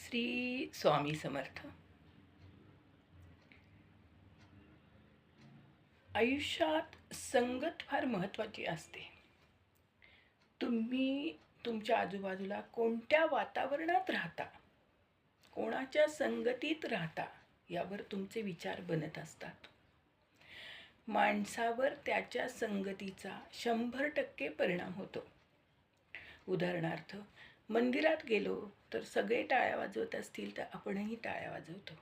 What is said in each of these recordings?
श्री स्वामी समर्थ. आयुष्यात संगत फार महत्त्वाची असते. तुम्ही तुमच्या आजूबाजूला कोणत्या वातावरणात राहता, कोणाच्या संगतीत राहता, यावर तुमचे विचार बनत असतात. माणसावर त्याच्या संगतीचा 100% परिणाम होतो. उदाहरणार्थ, मंदिरात गेलो तर सगळे टाळ्या वाजवत असतील तर आपणही टाळ्या वाजवतो.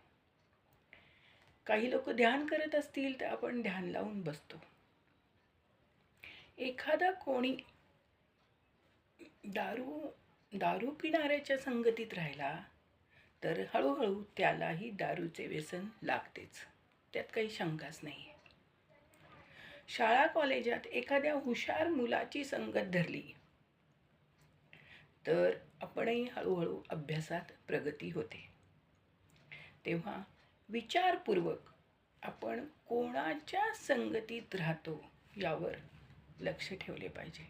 काही लोक ध्यान करत असतील तर आपण ध्यान लावून बसतो. एखादा कोणी दारू पिणाऱ्याच्या संगतीत राहिला तर हळूहळू त्यालाही दारूचे व्यसन लागतेच, त्यात काही शंकाच नाही. शाळा कॉलेजात एखाद्या हुशार मुलाची संगत धरली तर आपणही हळूहळू अभ्यासात प्रगती होते. तेव्हा विचारपूर्वक आपण कोणाच्या संगतीत राहतो यावर लक्ष ठेवले पाहिजे.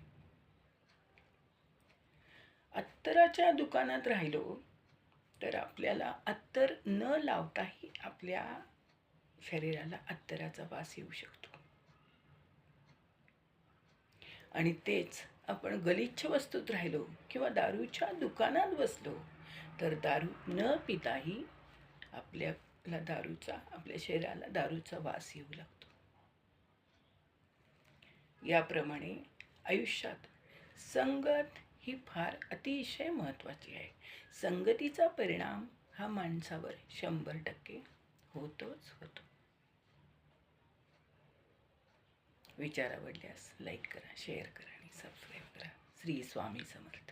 अत्तराच्या दुकानात राहिलो तर आपल्याला अत्तर न लावताही आपल्या शरीराला अत्तराचा वास येऊ शकतो. आणि तेच आपण गलिच्छ वस्तूत राहिलो किंवा दारूच्या दुकानात बसलो तर दारू न पिताही आपल्या शरीराला दारूचा वास येऊ लागतो. याप्रमाणे आयुष्यात संगत ही फार अतिशय महत्त्वाची आहे. संगतीचा परिणाम हा माणसावर 100% होतोच होतो. विचार आवडल्यास लाईक करा, शेअर करा आणि सबस्क्राईब करा. श्री स्वामी समर्थ.